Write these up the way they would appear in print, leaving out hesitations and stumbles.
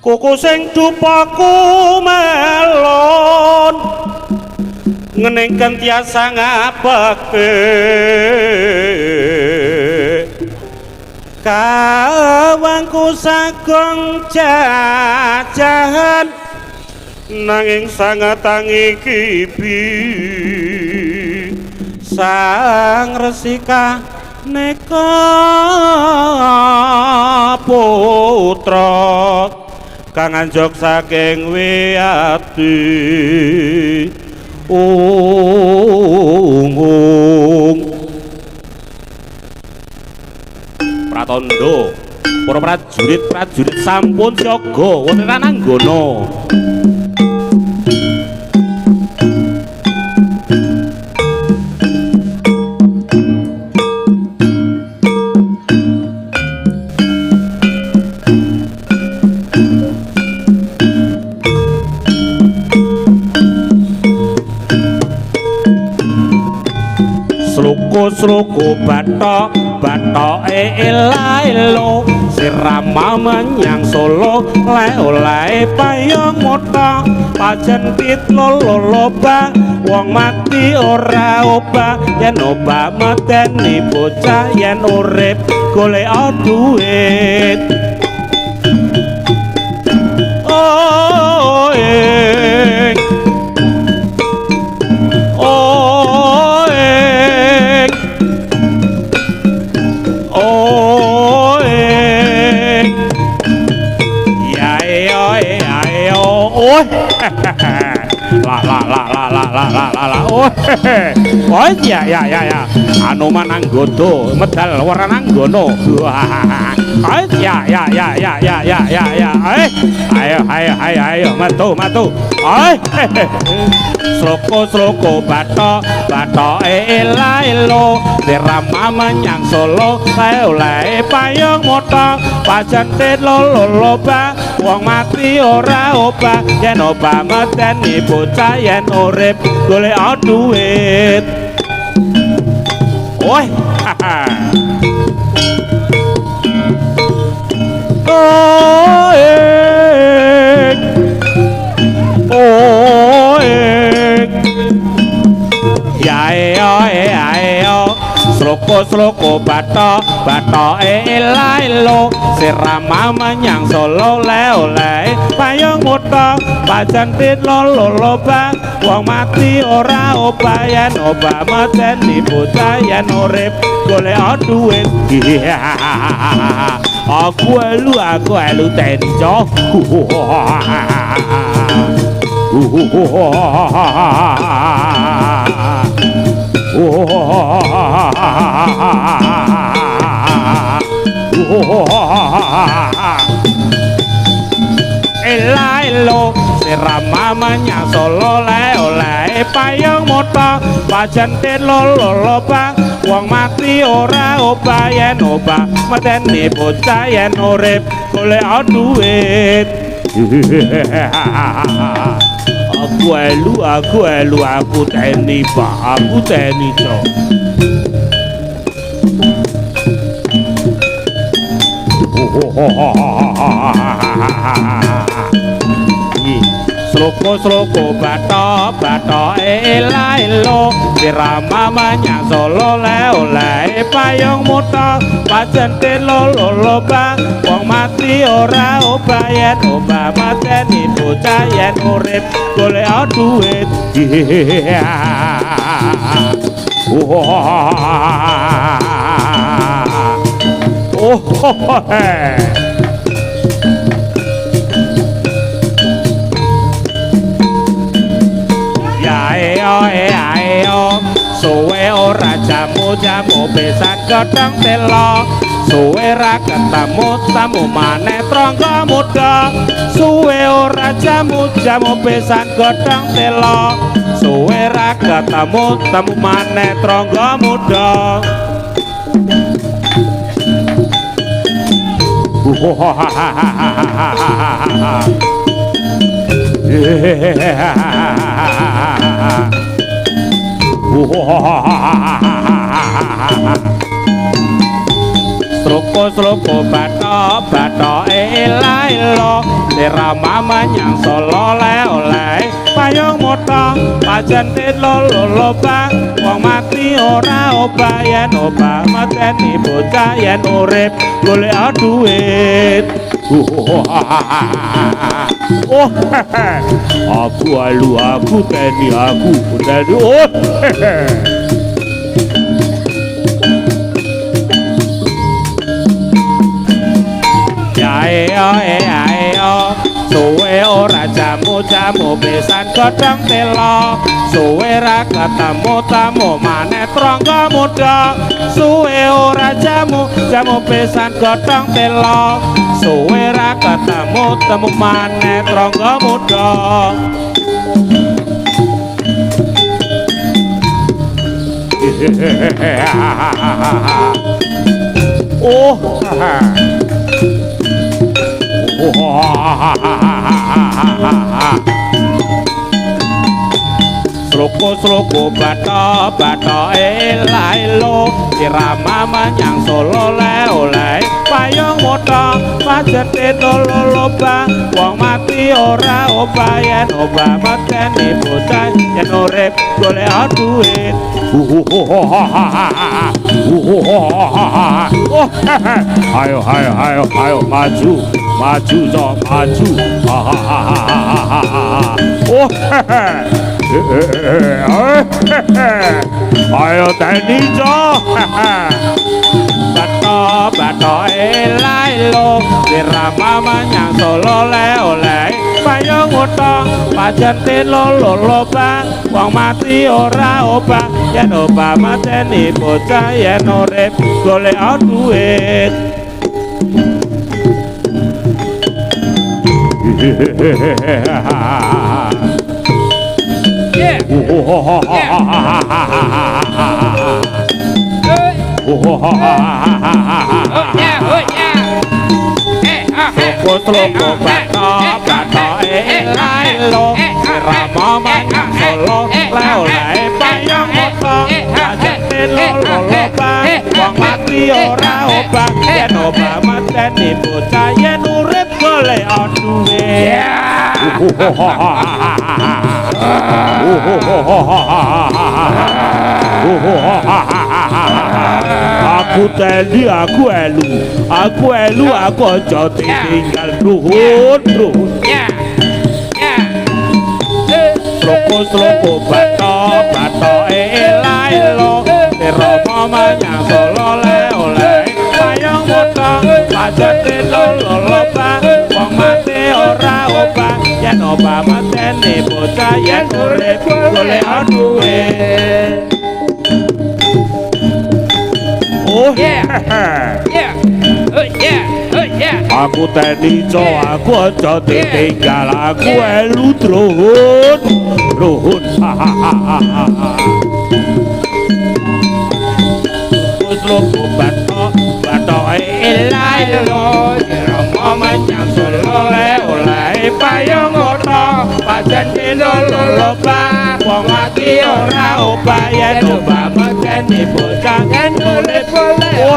kuku sing dupaku melon ngeningken tiasa ngabekti kawangku sagong jajahan nanging sangat tangi kibi sang resika neka putra kang anjok saking wiyati Pratondo para prajurit sampun siaga wonten Ananggana Sluku bathok ela-elo sirama menyang Solo le-ole payung mota pajen pit loloba wong mati ora obah yen obah mateni bocah yen urip golek duit oh ya anu Mananggodo medal Warananggana ayo matu sloko bathok ela-elo dirama menyang Solo le-ole payung mota pajan tit loloba wong mati ora obah yen obah mateni bocah yen urip golek duit sloko bathok ela-elo sirama menyang Solo le-ole payung mota pajan tit loloba wong mati ora obah yen obah mateni bocah yen urip golek duit aku elu teni cok ela-elo sirama menyang Solo le-ole payung mota pajan tit loloba wong mati ora obah yen obah mateni bocah yen urip golek duit aku teni pak aku teni cok sloko bathok ela-elo dirama menyang Solo le-ole payung mota pajen tit loloba wong mati ora obah yen obah mateni bocah yen urip golek duit suwe ora jamu besan godhong telo suwe ra ketemu tamu maneh trangga muda suwe ora jamu besan godhong telo suwe ra ketemu tamu maneh trangga muda Sloko bathok ela-elo Dirama menyang Solo oleh payung moto pajen lolo bang wong mati ora obah yen obah mateni bocah yen urip golek duit. Oh, aku alu aku teni aku teni oh. Ayo suwe ora jamu-jamu pisan godhong telo suwe ra ketemu tamu maneh trangga muda suwe ora jamu-jamu pisan godhong telo suwe ra ketemu tamu maneh trangga muda. Oh Sloko bato elailo irama menyang Solo oleh payung moto pajete lolo bang wong mati ora obah yen obah mateni bocah yen urip golek duit. Ayo maju so maju. Ayo tani jo. Bato elailo dirama menyang Solo oleh payung moto pajen lolo bang wong mati ora obah yen obah mateni bocah yen urip golek duit. Sloko bato elailo irama menyang Solo oleh payung moto pajete lolo bang wong mati ora obah yen obah mateni bocah yen urip golek duit. Aku tadi aku elu aku aja tinggal ruhun. Sloko bato elailo dirama menyang Solo oleh payung moto pajete lolo bang wong mati ora obah yen obah mateni bocah yen urip golek duit. Oh yeah. Aku tadi aku aja tinggal aku elu ruhun. Sloko bato elailo dirama menyang Solo oleh payung moto pajen lolo bang wong mati ora obah yen obah mateni bocah yen urip golek.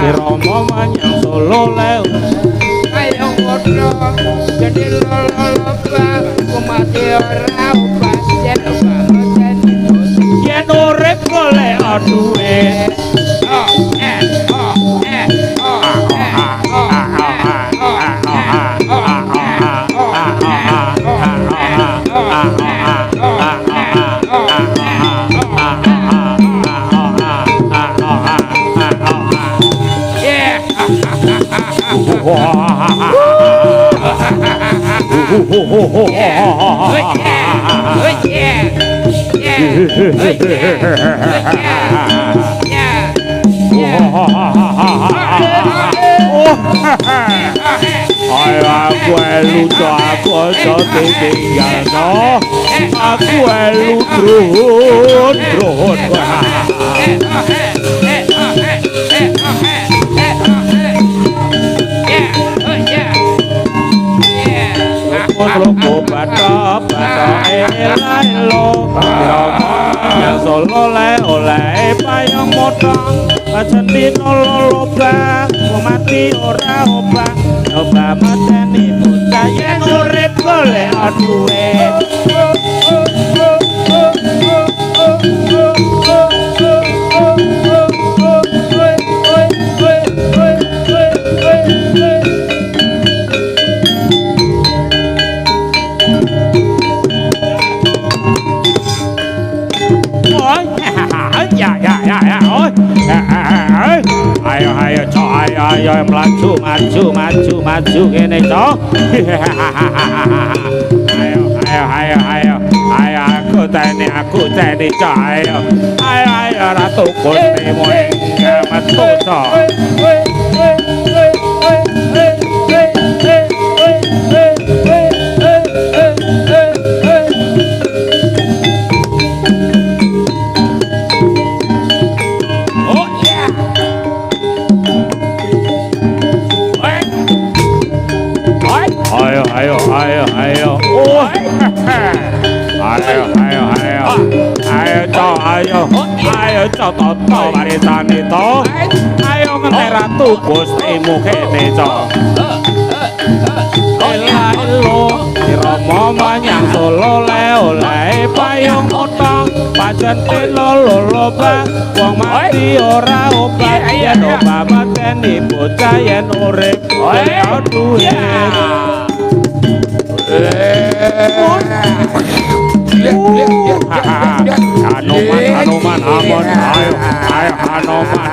Dirama menyang Solo payung moto jadi lolo bang wong mati ora obah yen obah mateni bocah yen urip golek duit. Aku lucu aku aja ditinggalno aku lucu drun Loko batok elo yang solo oleh payung modong pancen dino lolobang mati ora obang nyoba mateni bocah yen urip golek duit ayo maju kene to ayo aku teni to ayo ratu kote moe metu to ayo coto barisane to ayo ngene ratu gustimu kene to elo Rama manyang solo oleh payung utang pancen lolo bang wong mati ora obah yen obah mateni bocah yen urip ora duwe Hanoman amon ayo Hanoman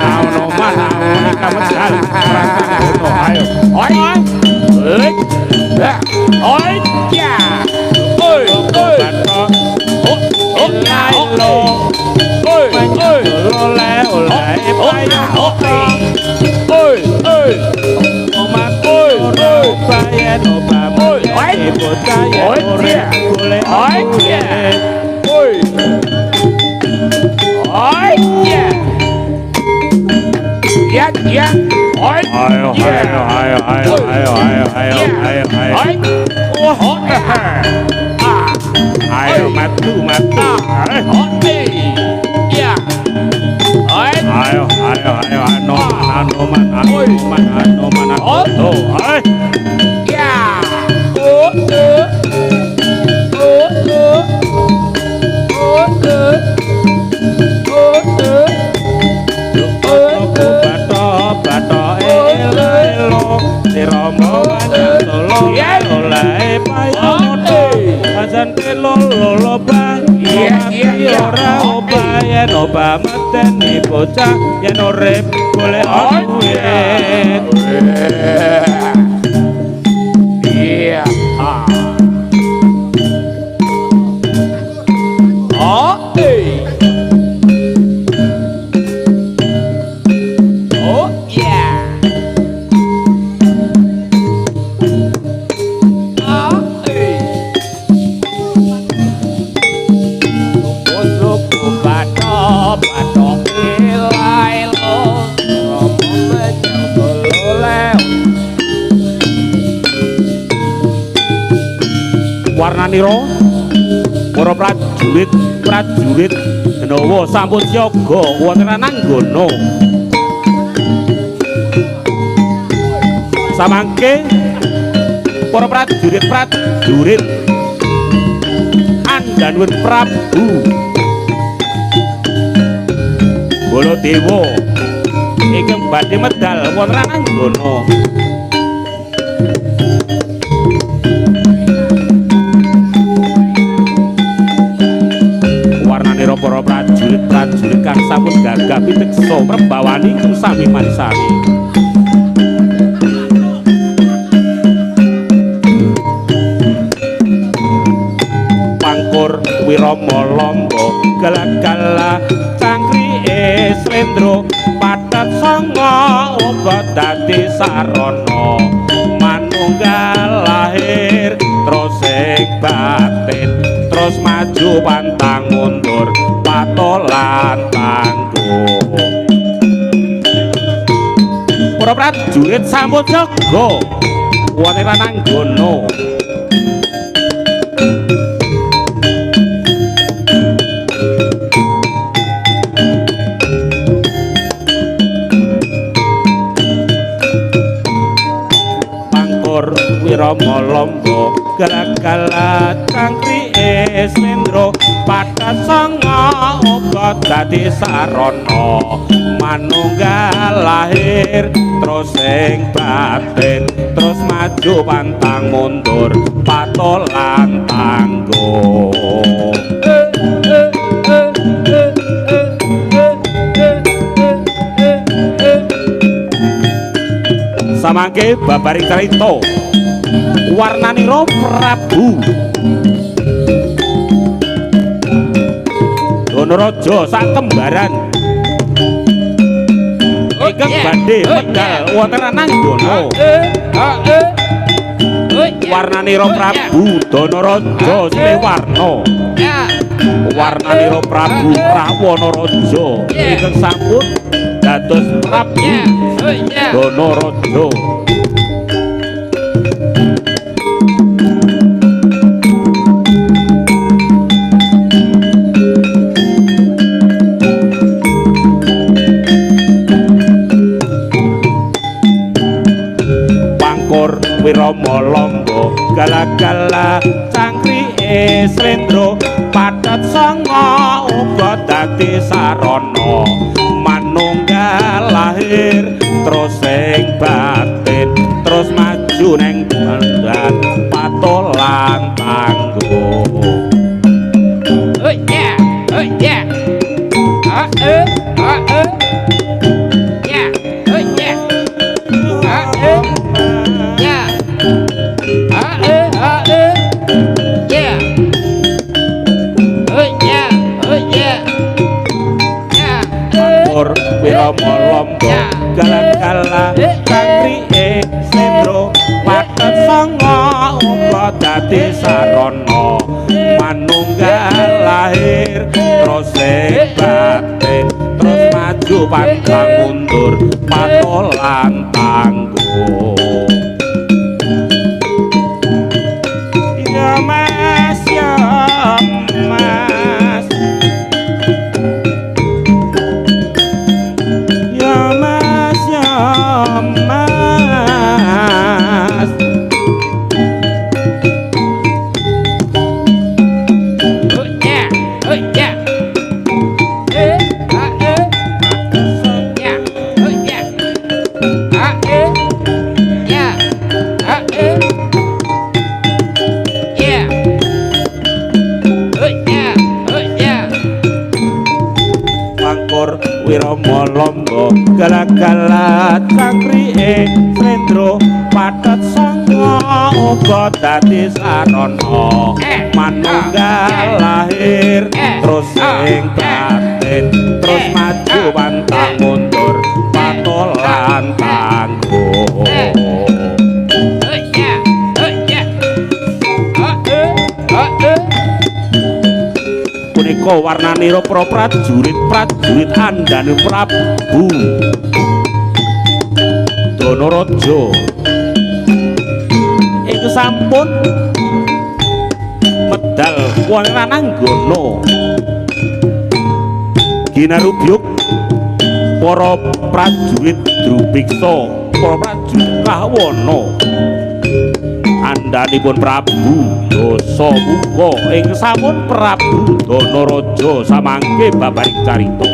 kamu sekali ayo oi ya oi ayo matu Obah mateni bocah yen urip golek duit iya warnaniro para prajurit Denawa sampun siaga wonten Nanggana samangke para prajurit andhanipun Prabu Baladewa ingkang badhe medal wonten Nanggana para prajurit kang sampun gagah piteksa mrembawani sami manisani pangkur Wirama Lamba gala-gala cangkrike slendro patet sanga uga dadi sarana manunggal lahir terus ing batin terus maju pantang mundur patolan tangguh para prajurit sambut jaga wonten Rananggono Wirama Lamba gala-gala cangkrike slendro patet sanga uga dadi sarana manunggal lahir terus ing batin terus maju pantang mundur patolan tangguh samangke babaring carita Warnanira Prabu Danaraja sak kembaran ingkang badhe medal wonten Rananggono Warnanira Prabu Danaraja Sriwarna Warnanira Prabu Rawanaraja ingkang sampun dados Prabu Danaraja Wirama Lamba gala-gala cangkrike slendro patet sanga uga dadi sarana manunggal lahir terus ing batin terus maju ning dalan patolan tangguh oh yeah yeah Wirama Lamba gala-gala cangkrike slendro patet sanga uga dadi sarana manunggal lahir terus ing batin terus maju pantang mundur patolan tangguh ya mas ya mas Wirama Lamba gala-gala cangkrike slendro patet sanga uga dadi sarana manunggal lahir terus ing batin terus maju pantang mundur patolan tangguh punika warnanira para prajurit andhane Prabu Danaraja ing sampun medal wonten Rananggono ginarubyuk para prajurit Drupiksa para prajurit Rahwana andhanipun Prabu Dasamuka ing sampun Prabu Danaraja samangke babaring carita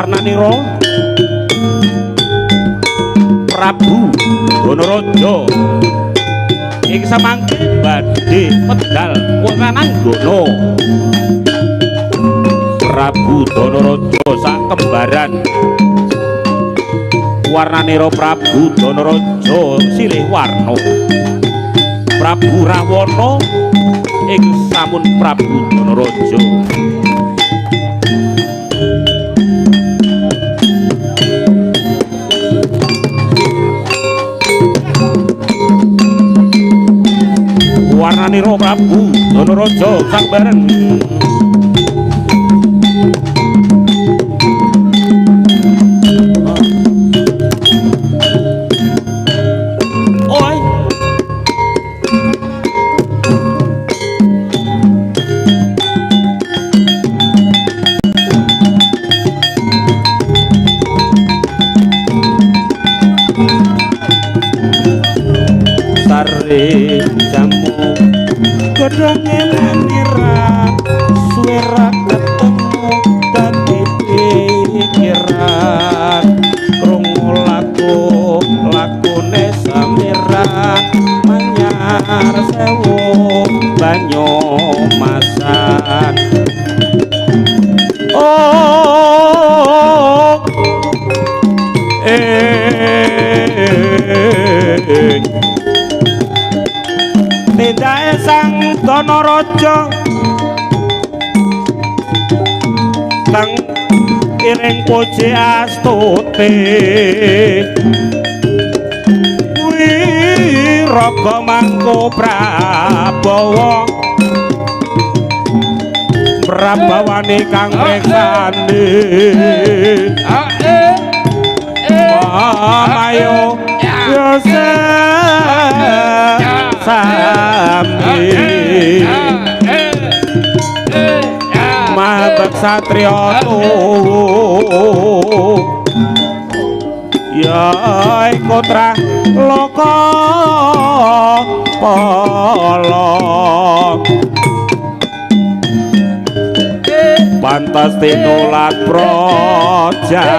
Warnanira Prabu Danaraja ing samangke badhe medal Wananggana. Prabu Danaraja sak kembaran Warnanira Prabu Danaraja silih warna. Prabu Rawana ing samun Prabu Danaraja. Warnanira Prabu Danaraja sang bareng. Jamu gedenge menira suara ketemu dadi pikiran krungu lakune samiran manyar sewu banyu masan. Oh Tidake sang Danaraja kang iring puji astuti wiraga mangko Prabawa Prabawani kang reksane ayo sami mabak satriya ya iku trah loka pala pantas tinulat prajalmi